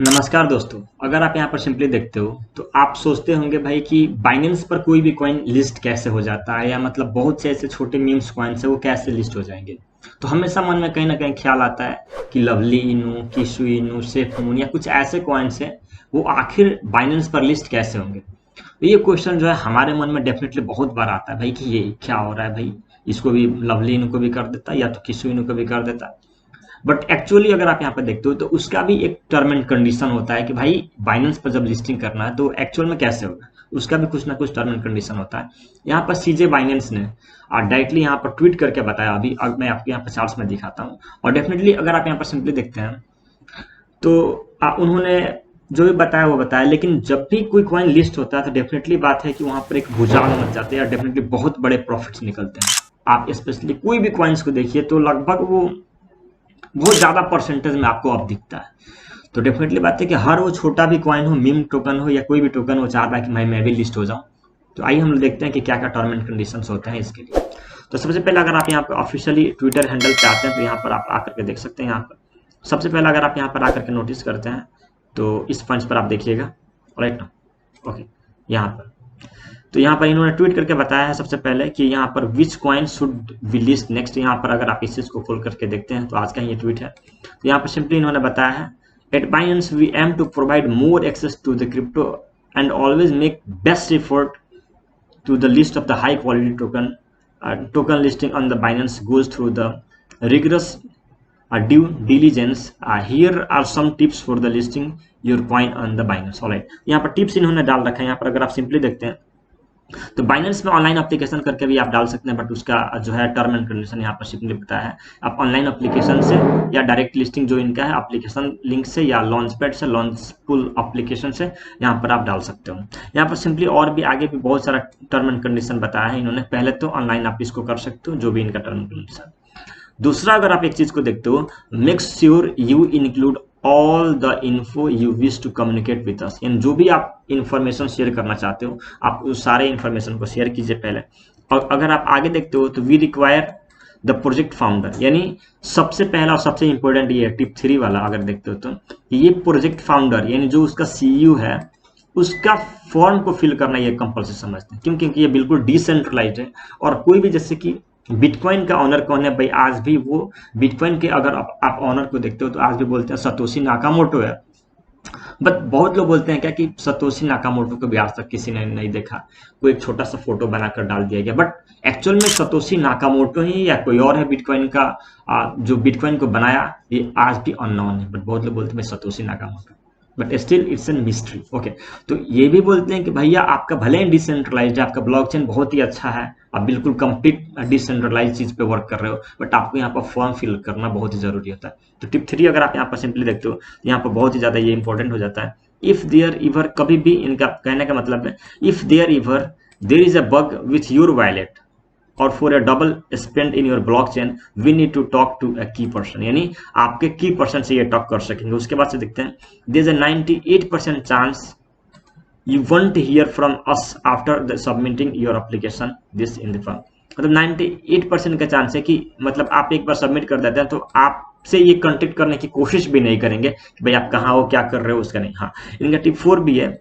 नमस्कार दोस्तों। अगर आप यहाँ पर सिंपली देखते हो तो आप सोचते होंगे भाई कि बाइनेंस पर कोई भी कॉइन लिस्ट कैसे हो जाता है, या मतलब बहुत से ऐसे छोटे मीम्स कॉइन्स है वो कैसे लिस्ट हो जाएंगे। तो हमेशा मन में कहीं ना कहीं ख्याल आता है कि लवली इनू, किशु इनू, सेफ मून या कुछ ऐसे कॉइन्स है वो आखिर बाइनेंस पर लिस्ट कैसे होंगे। तो ये क्वेश्चन जो है हमारे मन में डेफिनेटली बहुत बार आता है भाई कि ये क्या हो रहा है भाई, इसको भी लवली इनू को भी कर देता या तो किशु इनू को भी कर देता। बट एक्चुअली अगर आप यहाँ पर देखते हो तो उसका भी एक टर्म एंड कंडीशन होता है कि भाई बाइनेंस पर जब लिस्टिंग करना है तो एक्चुअल में कैसे होगा, उसका भी कुछ ना कुछ टर्म एंड कंडीशन होता है। यहाँ पर सीजे बाइनेंस ने डायरेक्टली यहाँ पर ट्वीट करके बताया। अभी मैं आपको यहाँ पर चार्ट्स में दिखाता हूँ। और डेफिनेटली अगर आप यहाँ पर सिंपली देखते हैं तो उन्होंने जो भी बताया वो बताया, लेकिन जब भी कोई कॉइन लिस्ट होता है तो डेफिनेटली बात है कि वहां पर एक भूचाल मच जाते हैं और डेफिनेटली बहुत बड़े प्रॉफिट्स निकलते हैं। आप स्पेशली कोई भी कॉइन्स को देखिए तो लगभग वो बहुत ज़्यादा परसेंटेज में आपको अब दिखता है। तो डेफिनेटली बात है कि हर वो छोटा भी कॉइन हो, मीम टोकन हो या कोई भी टोकन हो, चाहता है कि मैं भी लिस्ट हो जाऊं। तो आइए हम लोग देखते हैं कि क्या क्या टर्म एंड कंडीशंस होते हैं इसके लिए। तो सबसे पहले अगर आप यहाँ पर ऑफिशियली ट्विटर हैंडल पे आते हैं तो यहाँ पर आप आकर के देख सकते हैं। यहाँ पर सबसे पहले अगर आप यहाँ पर आकर के नोटिस करते हैं तो इस फंड्स पर आप देखिएगा। राइट ना, ओके। यहाँ पर तो यहाँ पर इन्होंने ट्वीट करके बताया है सबसे पहले कि यहाँ पर which coin should be list next. यहाँ पर अगर आप इस चीज को खोल करके देखते हैं तो आज का ये ट्वीट है। तो यहाँ पर सिंपली इन्होंने बताया है, at Binance we aim to provide more access to the crypto and always make best effort to the list of the high quality token listing on the Binance goes through the rigorous due diligence. Here are some tips for the listing your coin on the Binance. Alright, यहाँ पर tips इन्होंने डाल रखा है। यहाँ पर अगर आप सिंपली देखते हैं तो बाइनेंस में ऑनलाइन एप्लीकेशन करके भी आप डाल सकते हैं, बट उसका जो है टर्म एंड कंडीशन यहाँ पर सिंपली बताया है। आप ऑनलाइन एप्लीकेशन से या डायरेक्ट लिस्टिंग जो इनका है एप्लीकेशन लिंक से या लॉन्च पैड से, लॉन्च पुल एप्लीकेशन से यहाँ पर आप डाल सकते हो। यहाँ पर सिंपली और भी आगे भी बहुत सारा टर्म एंड कंडीशन बताया है इन्होंने। पहले तो ऑनलाइन आप इसको कर सकते हो जो भी इनका टर्म एंड कंडीशन। दूसरा अगर आप एक चीज को देखते हो, make sure you include all the info you wish to communicate with us. यानी जो भी आप इंफॉर्मेशन शेयर करना चाहते हो आप उस सारे इंफॉर्मेशन को शेयर कीजिए पहले। और अगर आप आगे देखते हो तो we require the project founder, यानी सबसे पहला और सबसे इंपॉर्टेंट ये टिप 3 वाला अगर देखते हो तो ये प्रोजेक्ट फाउंडर यानी जो उसका सीईओ है उसका फॉर्म को फिल करना ये कंपल्सरी समझते हैं। क्योंकि ये बिल्कुल डिसेंट्रलाइज्ड है। और कोई भी जैसे कि बिटकॉइन का ऑनर कौन है भाई, आज भी वो बिटकॉइन के अगर आप ऑनर को देखते हो तो आज भी बोलते हैं सतोशी नाकामोटो है। बट बहुत लोग बोलते हैं क्या कि सतोशी नाकामोटो को भी आज तक किसी ने नहीं देखा, कोई एक छोटा सा फोटो बनाकर डाल दिया गया। बट एक्चुअल में सतोशी नाकामोटो ही या कोई और है बिटकॉइन का जो बिटकॉइन को बनाया, ये आज भी अननोन है। बट बहुत लोग बोलते हैं Satoshi Nakamoto, but still it's an mystery. Okay, तो ये भी बोलते हैं कि भैया आपका भले ही डिसेंट्रलाइज्ड है, आपका ब्लॉकचेन बहुत ही अच्छा है, आप बिल्कुल कंप्लीट डिसेंट्रलाइज चीज पे वर्क कर रहे हो, बट आपको यहाँ पर फॉर्म फिल करना बहुत ही जरूरी होता है। तो टिप 3 अगर आप यहाँ पर सिंपली देखते हो यहाँ पर बहुत ही ज्यादा ये इंपॉर्टेंट हो जाता है। इफ देयर इवर, कभी भी इनका कहने का मतलब है if there ever there is a bug with your wallet और for a double spend in your blockchain we need to talk to a key person, यानी आपके की पर्सन से ये टॉक कर सकेंगे। उसके बाद से देखते हैं there is a 98% chance you won't hear from us after the submitting your application this in the form। मतलब 98% का चांस है कि मतलब आप एक बार सबमिट कर देते हैं तो आपसे ये कांटेक्ट करने की कोशिश भी नहीं करेंगे कि भाई आप कहाँ हो, क्या कर रहे हो, उसका नहीं। हाँ, इनका टिप 4 भी है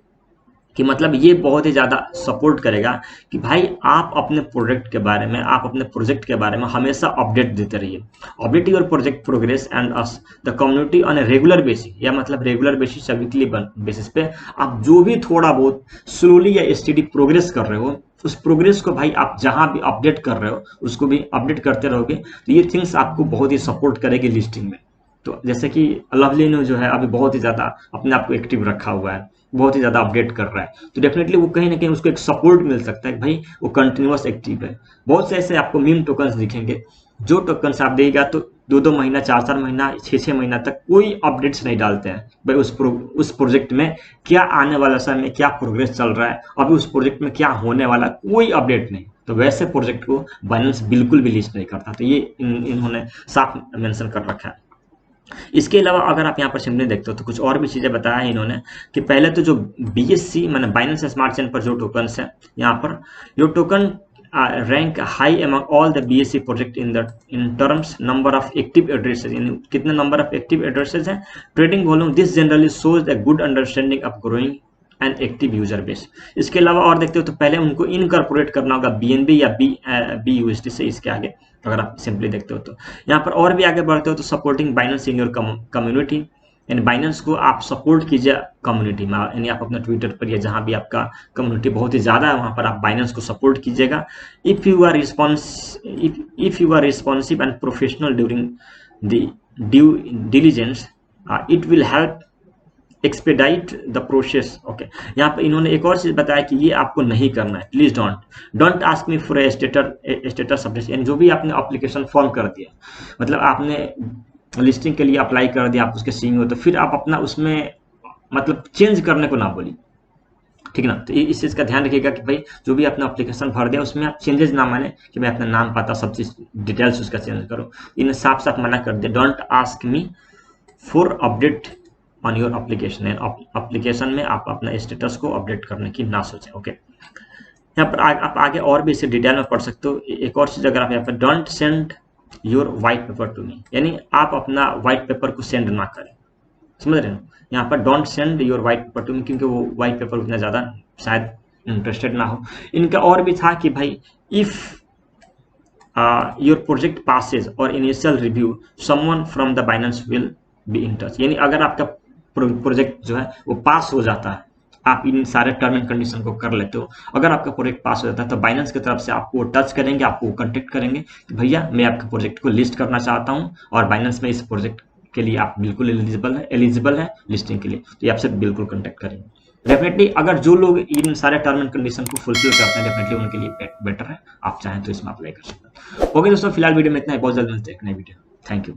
कि मतलब ये बहुत ही ज़्यादा सपोर्ट करेगा कि भाई आप अपने प्रोजेक्ट के बारे में, आप अपने प्रोजेक्ट के बारे में हमेशा अपडेट देते रहिए। Update your project progress and us the community on a regular basis, या मतलब रेगुलर बेसिस या वीकली बेसिस पे आप जो भी थोड़ा बहुत स्लोली या स्टडी प्रोग्रेस कर रहे हो उस प्रोग्रेस को भाई आप जहां भी अपडेट कर रहे हो उसको भी अपडेट करते रहोगे तो ये थिंग्स आपको बहुत ही सपोर्ट करेगी लिस्टिंग में। तो जैसे कि लवली ने जो है अभी बहुत ही ज़्यादा अपने आप को एक्टिव रखा हुआ है, बहुत ही ज़्यादा अपडेट कर रहा है, तो डेफिनेटली वो कहीं ना कहीं उसको एक सपोर्ट मिल सकता है कि भाई वो कंटिन्यूअस एक्टिव है। बहुत से ऐसे आपको मीम टोकन्स दिखेंगे जो टोकन्स आप देगा तो 2-2 महीना, 4-4 महीना, 6-6 महीना तक कोई अपडेट्स नहीं डालते हैं भाई उस प्रोजेक्ट में क्या आने वाला समय में क्या प्रोग्रेस चल रहा है, अभी उस प्रोजेक्ट में क्या होने वाला, कोई अपडेट नहीं। तो वैसे प्रोजेक्ट को बाइनेंस बिल्कुल भी लिस्ट नहीं करता। तो ये इन्होंने साफ मेंशन कर रखा है। इसके अलावा अगर आप यहाँ पर सिंपली देखते हो तो कुछ और भी चीज़ें बताया है इन्होंने कि पहले तो जो BSC मैंने बाइनेंस स्मार्ट चेन पर जो टोकन्स है यहाँ पर जो token rank high among all the BSC project in terms number of active addresses, कितने नंबर ऑफ एक्टिव एड्रेसेस हैं, trading volume, this generally shows a good understanding of growing and active user base. इसके अलावा और देखते हो तो पहले उनको इनकॉर्पोरेट करना होगा BNB या BUSD से इसके आगे, अगर आप सिंपली देखते हो तो। यहाँ पर और भी आगे बढ़ते हो तो supporting Binance in your community, यानी बाइनेंस को आप सपोर्ट कीजिए कम्युनिटी में, यानी आप अपने ट्विटर पर या जहाँ भी आपका कम्युनिटी बहुत ही ज़्यादा है वहाँ पर आप बाइनेंस को सपोर्ट कीजिएगा। If you are responsive and professional during the due diligence, it will help expedite the process. Okay, यहाँ पर इन्होंने एक और चीज़ बताया कि ये आपको नहीं करना है, please don't ask me for a status update, यानी जो भी आपने एप्लीकेशन फॉर्म कर दिया, मतलब आपने लिस्टिंग के लिए अप्लाई कर दिया, आप उसके सीईओ, तो फिर आप अपना उसमें मतलब चेंज करने को ना बोलिए, ठीक ना। तो इस चीज़ का ध्यान रखिएगा कि भाई जो भी अपना एप्लीकेशन भर दिया उसमें आप चेंजेस ना माने कि मैं अपना नाम पता सब चीज़ डिटेल्स उसका चेंज करो, इन्हें साफ साफ मना कर दिया। Don't ask me for update on your application, application में आप अपना स्टेटस को अपडेट करने की ना सोचें। ओके, यहाँ पर आप आगे और भी इसे डिटेल में पढ़ सकते हो। एक और चीज़ अगर आप यहाँ पर don't send your white paper to me, यानी आप अपना वाइट पेपर को सेंड ना करें, समझ रहे हो। यहाँ पर don't send your white paper to me, क्योंकि वो वाइट पेपर उतना ज़्यादा शायद इंटरेस्टेड ना हो। इनका और भी था कि भाई इफ़ योर प्रोजेक्ट पासेज और initial review someone from the Binance will be in touch, यानी अगर आपका प्रोजेक्ट जो है वो पास हो जाता है, आप इन सारे टर्म एंड कंडीशन को कर लेते हो, अगर आपका प्रोजेक्ट पास हो जाता है तो बाइनेंस की तरफ से आपको टच करेंगे, आपको कांटेक्ट करेंगे कि भैया मैं आपके प्रोजेक्ट को लिस्ट करना चाहता हूं और बाइनेंस में इस प्रोजेक्ट के लिए आप बिल्कुल एलिजिबल है लिस्टिंग के लिए, तो ये आपसे बिल्कुल कांटेक्ट करेंगे। डेफिनेटली अगर जो लोग इन सारे टर्म एंड कंडीशन को फुलफिल करते हैं डेफिनेटली उनके लिए बेटर है, आप चाहें तो इसमें अप्लाई कर सकते हैं। ओके दोस्तों, फिलहाल वीडियो में इतना ही, बहुत जल्द मिलते हैं एक नई वीडियो। Thank you.